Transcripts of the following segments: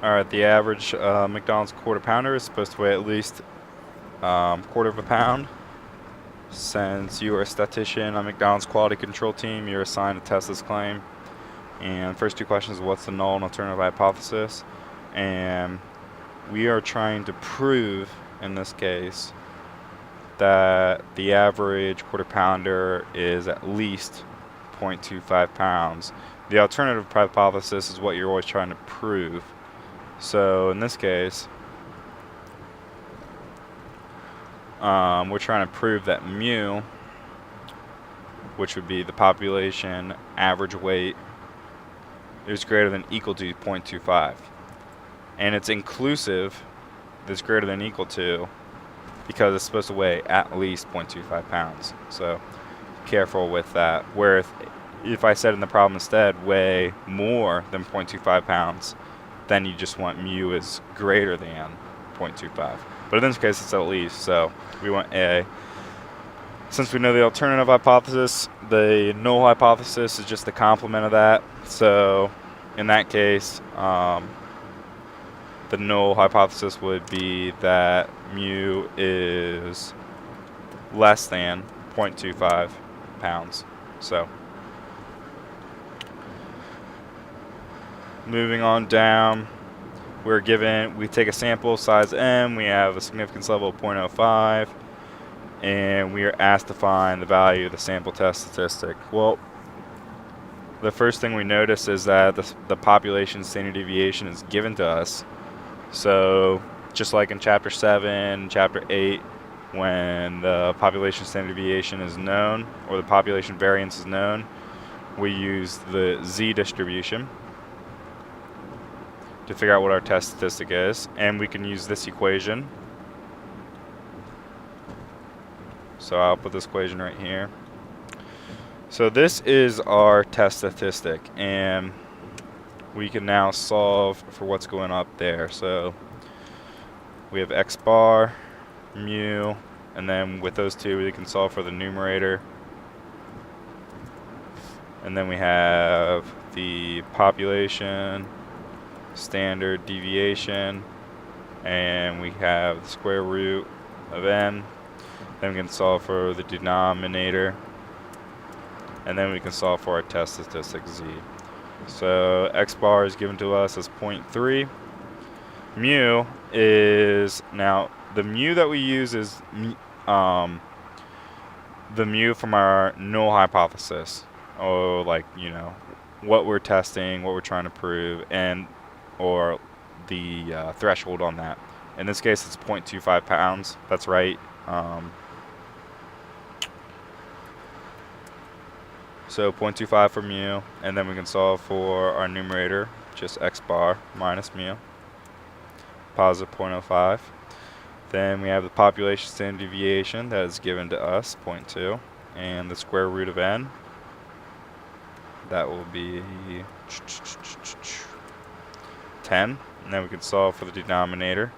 Alright, the average McDonald's quarter pounder is supposed to weigh at least quarter of a pound. Since you are a statistician on McDonald's quality control team, you're assigned to test this claim. And first two questions: what's the null and alternative hypothesis? And we are trying to prove, in this case, that the average quarter pounder is at least 0.25 pounds. The alternative hypothesis is what you're always trying to prove. So in this case, we're trying to prove that mu, which would be the population average weight, is greater than equal to 0.25. And it's inclusive that's greater than equal to, because it's supposed to weigh at least 0.25 pounds. So careful with that. Where if I said in the problem instead weigh more than 0.25 pounds, then you just want mu is greater than 0.25. But in this case, it's at least, so we want A. Since we know the alternative hypothesis, the null hypothesis is just the complement of that. So in that case, the null hypothesis would be that mu is less than 0.25 pounds. So moving on down, we take a sample size m, we have a significance level of 0.05, and we are asked to find the value of the sample test statistic. Well, the first thing we notice is that the population standard deviation is given to us. So just like in Chapter 7, Chapter 8, when the population standard deviation is known, or the population variance is known, we use the z distribution to figure out what our test statistic is, and we can use this equation. So I'll put this equation right here. So this is our test statistic, and we can now solve for what's going up there. So we have x bar, mu, and then with those two we can solve for the numerator. And then we have the population standard deviation, and we have the square root of n. Then we can solve for the denominator, and then we can solve for our test statistic z. So x bar is given to us as 0.3. Mu is, now the mu that we use is the mu from our null hypothesis, or like, you know, what we're testing, what we're trying to prove, and or the threshold on that. In this case, it's 0.25 pounds. That's right. So 0.25 for mu, and then we can solve for our numerator, just x bar minus mu, positive 0.05. Then we have the population standard deviation that is given to us, 0.2, and the square root of n. That will be 10, and then we can solve for the denominator.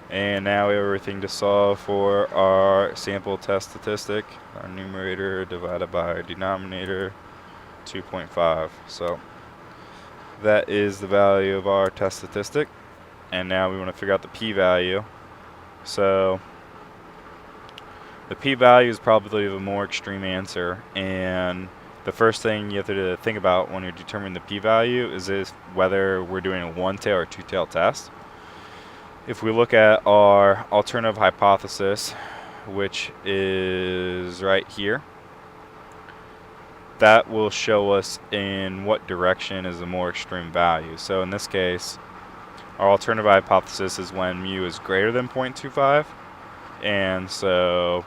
And now we have everything to solve for our sample test statistic. Our numerator divided by our denominator, 2.5. So that is the value of our test statistic. And now we want to figure out the p-value. So the p-value is probably the more extreme answer. And the first thing you have to think about when you're determining the p-value is whether we're doing a one-tail or two-tail test. If we look at our alternative hypothesis, which is right here, that will show us in what direction is the more extreme value. So in this case, our alternative hypothesis is when mu is greater than 0.25. And so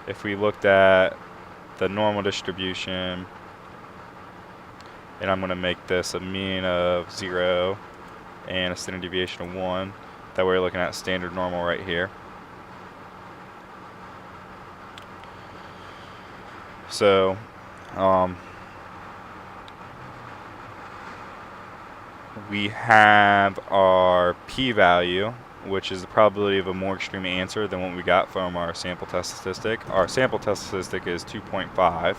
if we looked at the normal distribution, and I'm going to make this a mean of 0 and a standard deviation of 1, that we're looking at standard normal right here. So we have our p-value, which is the probability of a more extreme answer than what we got from our sample test statistic. Our sample test statistic is 2.5.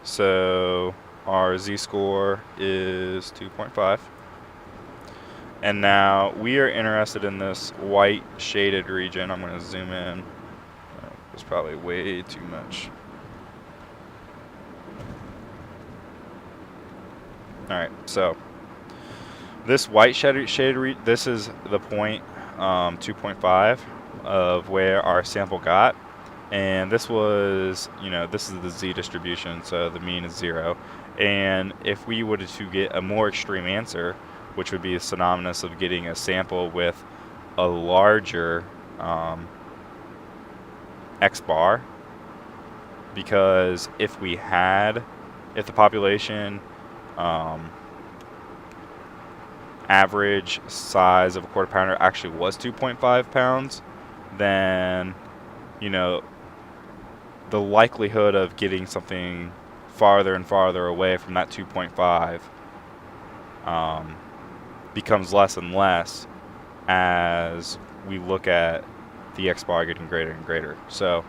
So our z-score is 2.5. And now we are interested in this white shaded region. I'm going to zoom in. It's probably way too much. Alright, so this white shaded this is the point 2.5 of where our sample got. And this was, this is the z distribution, so the mean is 0. And if we were to get a more extreme answer, which would be synonymous of getting a sample with a larger x bar, because if the population average size of a quarter pounder actually was 2.5 pounds, then the likelihood of getting something farther and farther away from that 2.5 becomes less and less as we look at the x bar getting greater and greater. So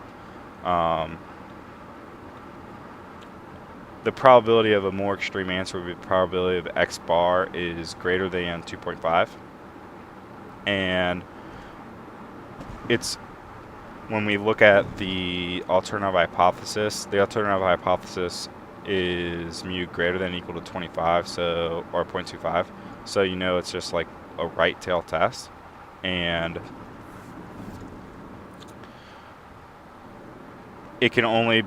the probability of a more extreme answer would be the probability of x bar is greater than 2.5. And it's when we look at the alternative hypothesis is mu greater than or equal to 25, so, or 0.25. So it's just like a right tail test. And we can only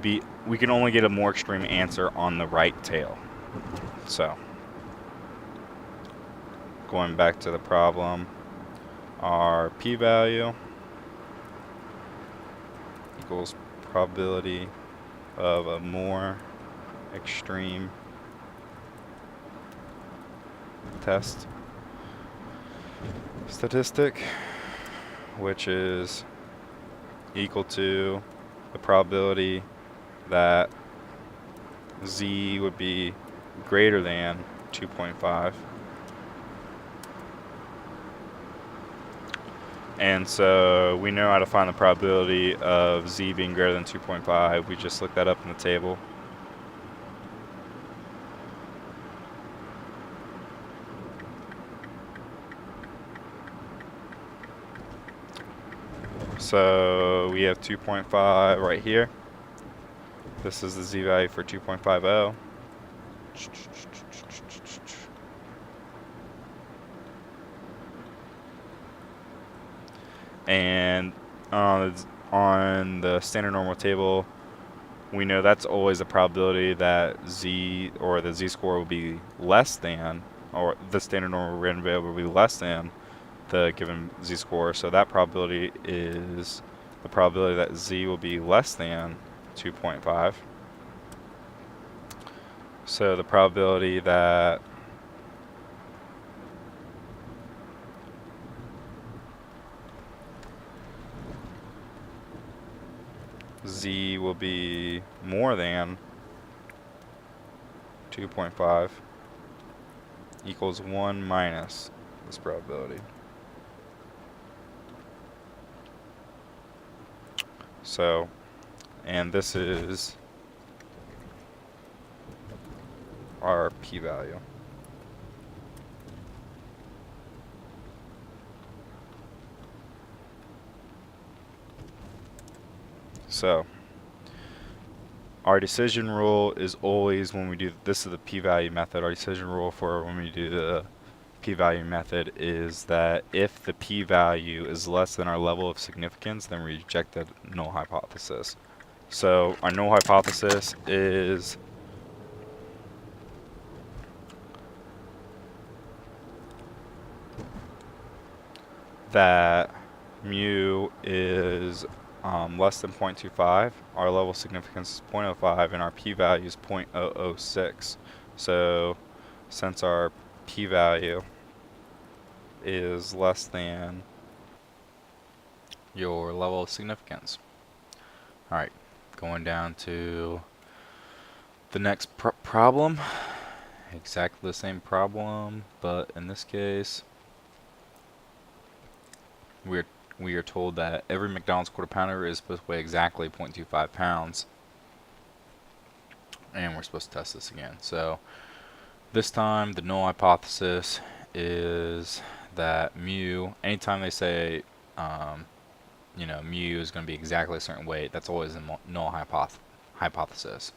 get a more extreme answer on the right tail. So going back to the problem, our p-value equals probability of a more extreme test statistic, which is equal to the probability that z would be greater than 2.5. And so we know how to find the probability of z being greater than 2.5. We just look that up in the table. So we have 2.5 right here. This is the z value for 2.50. And on the standard normal table, we know that's always a probability that z, or the z-score, will be less than, or the standard normal random variable will be less than the given z-score. So that probability is the probability that z will be less than 2.5. So the probability that z will be more than 2.5 equals 1 minus this probability. So, and this is our p-value. So our decision rule is always, when we do, this is the p-value method, our decision rule for when we do the p-value method is that if the p-value is less than our level of significance, then we reject the null hypothesis. So our null hypothesis is that mu is less than 0.25, our level of significance is 0.05, and our p-value is 0.006. So since our p-value is less than your level of significance. Alright, going down to the next problem. Exactly the same problem, but in this case we are told that every McDonald's quarter pounder is supposed to weigh exactly 0.25 pounds. and we're supposed to test this again. So this time the null hypothesis is that mu, anytime they say you know, mu is going to be exactly a certain weight, that's always a null hypothesis.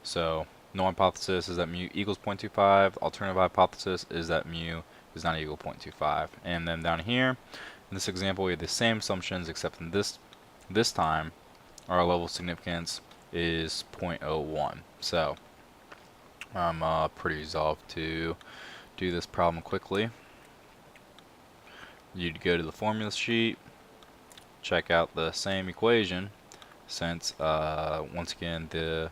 So null hypothesis is that mu equals 0.25. Alternative hypothesis is that mu is not equal to 0.25. And then down here, in this example, we have the same assumptions, except in this time, our level of significance is 0.01. So I'm pretty resolved to do this problem quickly. You'd go to the formula sheet, check out the same equation, since once again the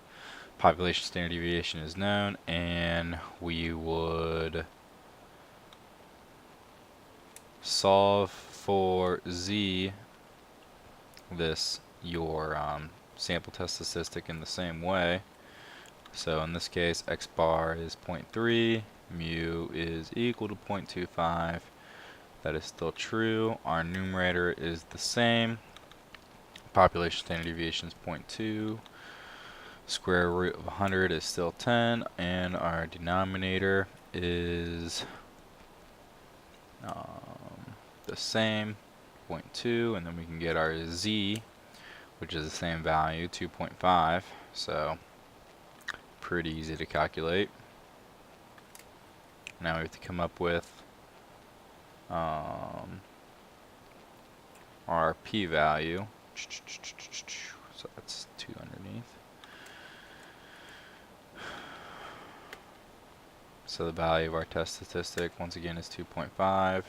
population standard deviation is known, and we would solve for z, this your sample test statistic, in the same way. So in this case, x bar is 0.3, mu is equal to 0.25. That is still true. Our numerator is the same. Population standard deviation is 0.2. Square root of 100 is still 10, and our denominator is the same, 0.2, and then we can get our z, which is the same value, 2.5. So pretty easy to calculate. Now we have to come up with our p-value. So that's 2 underneath. So the value of our test statistic, once again, is 2.5.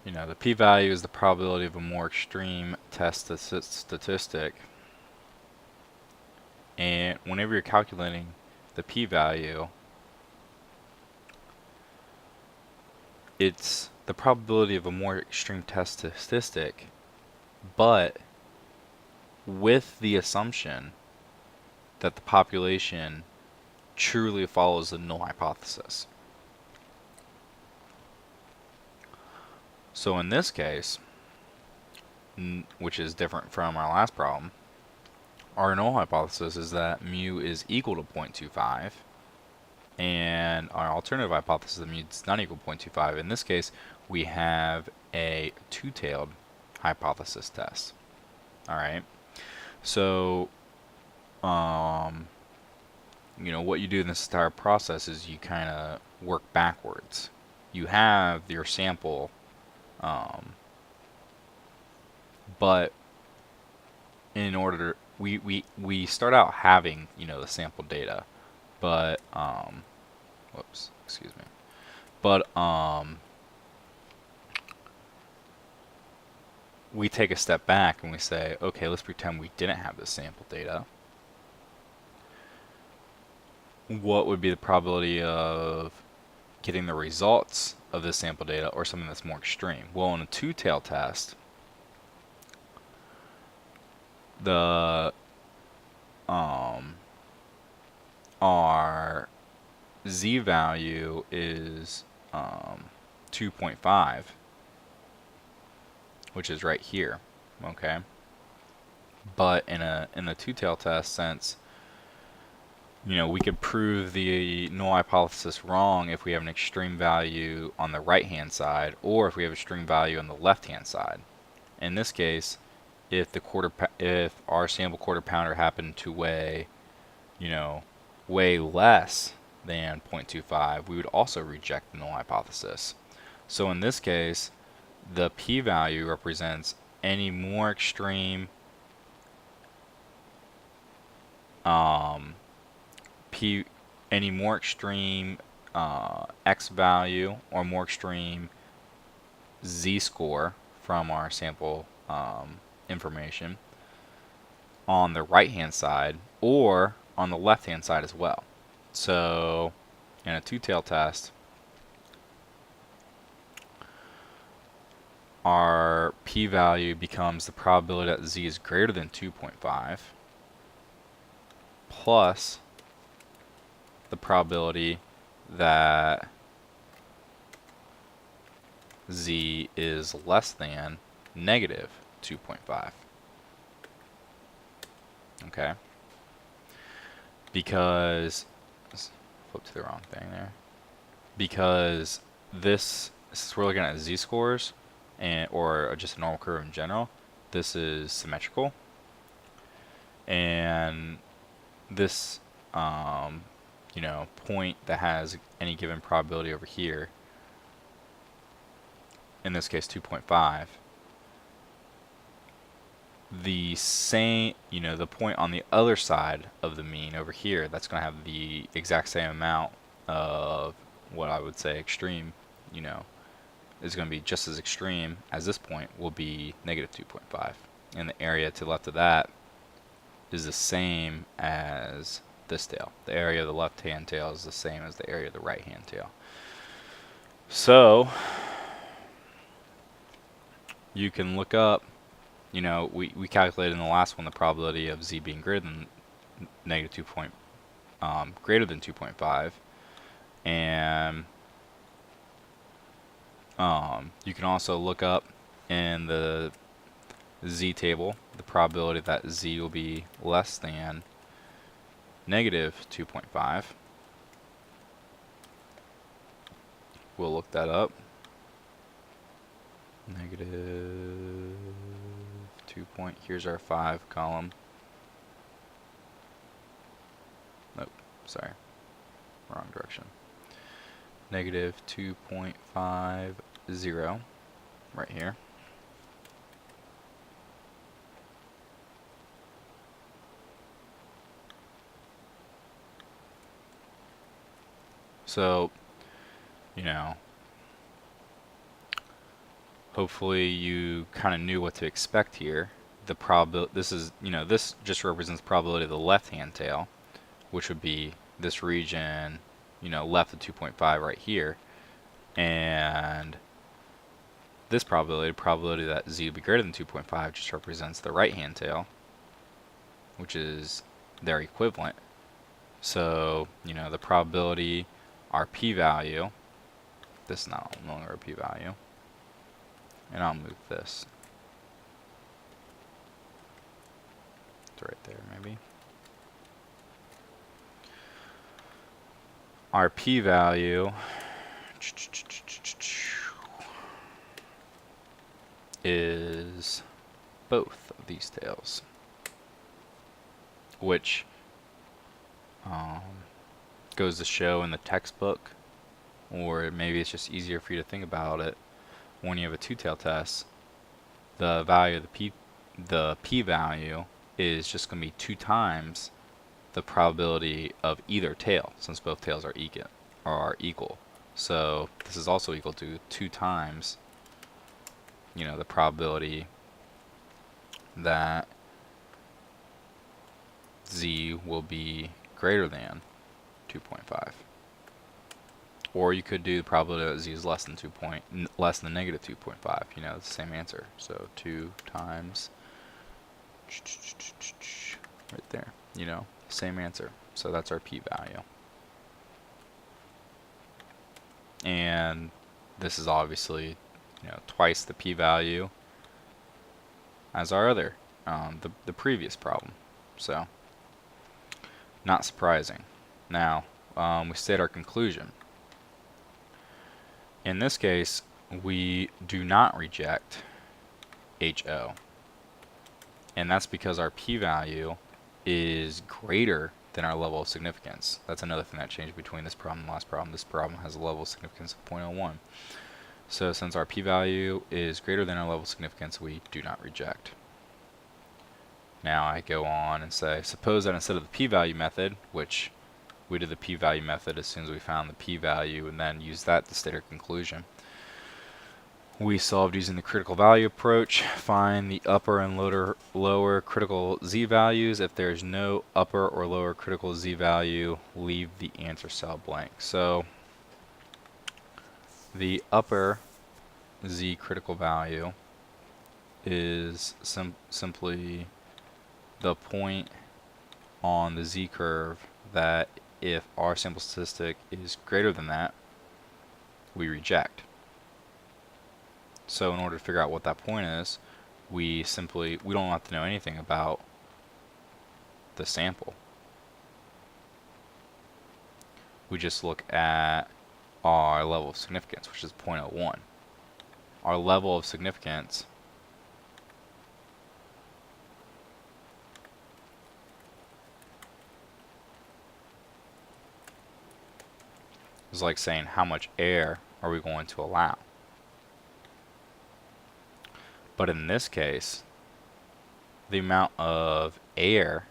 You know, the p-value is the probability of a more extreme test statistic. And whenever you're calculating the p-value, it's the probability of a more extreme test statistic, but with the assumption that the population truly follows the null hypothesis. So in this case, which is different from our last problem, our null hypothesis is that mu is equal to 0.25, and our alternative hypothesis is that mu is not equal to 0.25. In this case, we have a two-tailed hypothesis test. Alright, so you know, what you do in this entire process is you kind of work backwards. You have your sample, but in order we start out having, you know, the sample data, but whoops, excuse me, but we take a step back and we say, okay, let's pretend we didn't have the sample data. What would be the probability of getting the results of this sample data, or something that's more extreme? Well, in a two-tail test, the our z value is 2.5, which is right here, okay? But in a two-tail test, since, you know, we could prove the null hypothesis wrong if we have an extreme value on the right-hand side, or if we have an extreme value on the left-hand side. In this case, if our sample quarter pounder happened to weigh, you know, way less than 0.25, we would also reject the null hypothesis. So in this case, the p-value represents any more extreme x value or more extreme z-score from our sample information on the right-hand side or on the left-hand side as well. So in a two-tail test, our p-value becomes the probability that z is greater than 2.5 plus the probability that z is less than negative 2.5. Okay? Because, flip to the wrong thing there. Because this, since we're looking at z-scores, or just a normal curve in general, this is symmetrical. And this, you know, point that has any given probability over here, in this case 2.5, the same, you know, the point on the other side of the mean over here, that's going to have the exact same amount of what I would say extreme, you know, is going to be just as extreme as this point, will be negative 2.5. And the area to the left of that is the same as this tail. The area of the left-hand tail is the same as the area of the right-hand tail. So you can look up, you know, we calculated in the last one the probability of z being greater than negative 2.5, and you can also look up in the z table the probability that z will be less than negative 2.5. We'll look that up. Negative 2 point, here's our 5 column. Nope, sorry, wrong direction. Negative 2.50 right here. So, you know, hopefully you kind of knew what to expect here. The probability, this is, you know, this just represents the probability of the left-hand tail, which would be this region, you know, left of 2.5 right here. And this probability that z will be greater than 2.5, just represents the right-hand tail, which is their equivalent. So, you know, the probability, our p-value, this is no longer a p-value, and I'll move this. It's right there, maybe. Our p-value is both of these tails, which goes to show in the textbook, or maybe it's just easier for you to think about it, when you have a two-tail test, the value of the p-value is just going to be 2 times the probability of either tail, since both tails are equal. So this is also equal to 2 times, you know, the probability that z will be greater than 2.5. Or you could do the probability that z is less than negative 2.5. You know, it's the same answer. So 2 times right there. You know, same answer. So that's our p-value. And this is obviously, you know, twice the p-value as our other, the previous problem. So not surprising. Now we state our conclusion. In this case, we do not reject HO. And that's because our p-value is greater than our level of significance. That's another thing that changed between this problem and the last problem. This problem has a level of significance of 0.01. So since our p-value is greater than our level of significance, we do not reject. Now I go on and say, suppose that instead of the p-value method, which we did the p-value method as soon as we found the p-value and then used that to state our conclusion, we solved using the critical value approach. Find the upper and lower critical z values. If there's no upper or lower critical z value, leave the answer cell blank. So the upper z critical value is simply the point on the z curve that if our sample statistic is greater than that, we reject. So in order to figure out what that point is, we don't have to know anything about the sample. We just look at our level of significance, which is 0.01. Our level of significance is like saying how much air are we going to allow. But in this case, the amount of air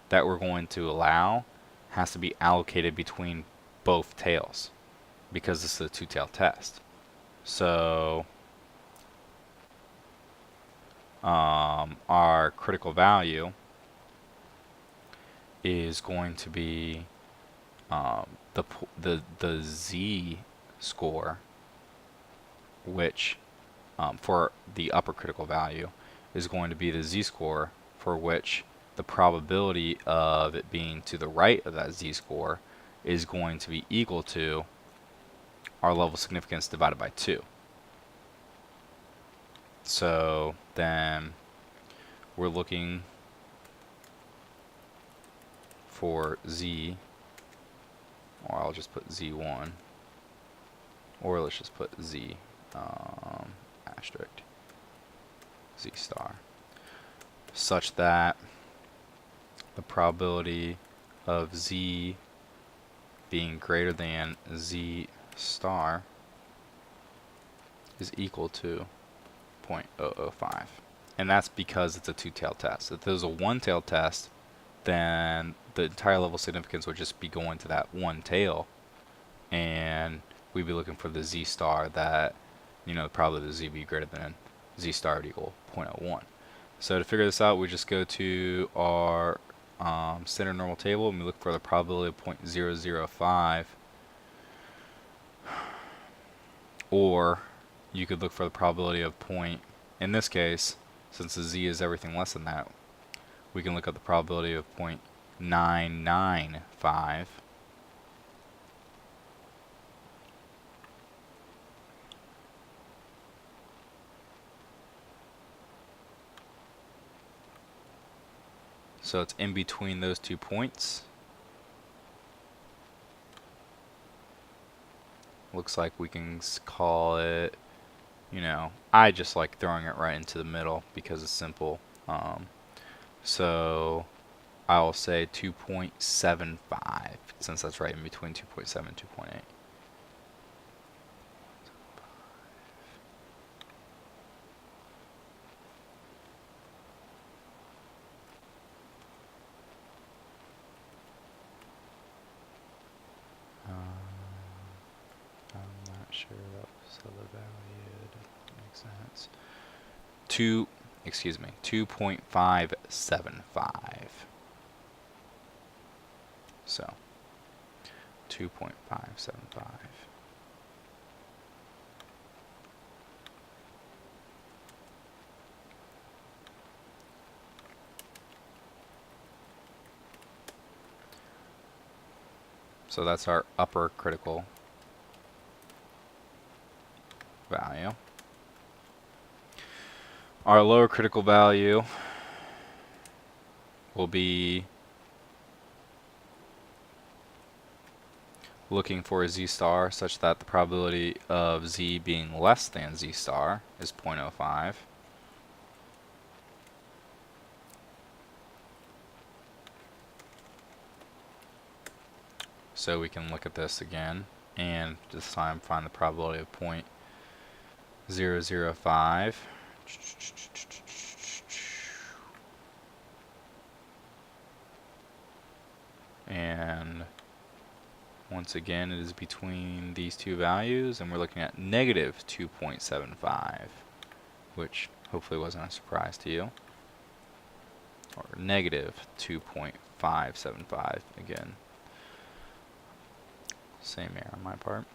that we're going to allow has to be allocated between both tails because this is a two-tail test. So our critical value is going to be the Z score, which for the upper critical value is going to be the Z score for which the probability of it being to the right of that Z score is going to be equal to our level of significance divided by 2. So then we're looking for Z, or I'll just put Z1, or let's just put Z asterisk Z star, such that the probability of Z being greater than Z star is equal to 0.005. And that's because it's a two-tailed test. If it was a one-tailed test, then the entire level of significance would just be going to that one tail, and we'd be looking for the Z star that, you know, probably the Z be greater than Z star would equal 0.01. So to figure this out, we just go to our standard normal table and we look for the probability of 0.005, or you could look for the probability of in this case, since the Z is everything less than that, we can look at the probability of 0.995. So it's in between those 2 points. Looks like we can call it, you know, I just like throwing it right into the middle because it's simple. So I'll say 2.75, since that's right in between 2.7 and 2.8. I'm not sure that was the value. That makes sense. 2.575. So 2.575. So that's our upper critical value. Our lower critical value will be looking for a Z star such that the probability of Z being less than Z star is 0.05. So we can look at this again and this time find the probability of 0.005. And once again, it is between these two values, and we're looking at negative 2.75, which hopefully wasn't a surprise to you. Or negative 2.575 again. Same error on my part.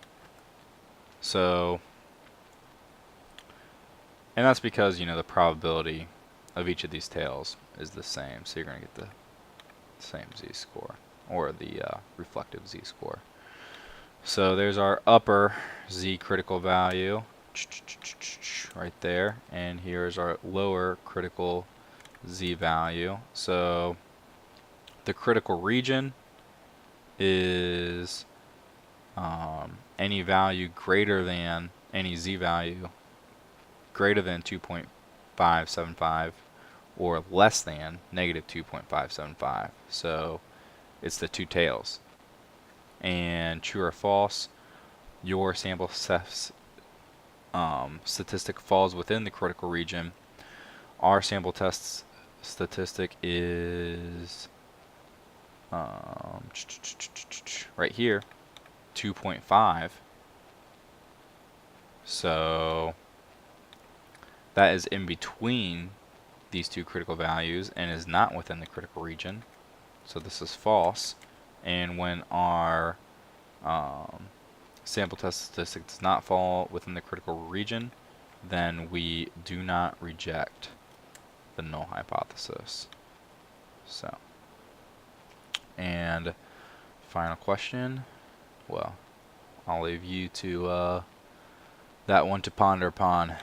So, and that's because, you know, the probability of each of these tails is the same, so you're going to get the same Z score, or the reflective Z score. So there's our upper Z critical value, right there, and here's our lower critical z-value. So the critical region is any value greater than any z-value greater than 2.575 or less than negative 2.575. So it's the two tails. And true or false, your sample statistic falls within the critical region. Our sample test statistic is right here, 2.5. So that is in between these two critical values and is not within the critical region. So this is false. And when our sample test statistic does not fall within the critical region, then we do not reject the null hypothesis. So, and final question. Well, I'll leave you to that one to ponder upon.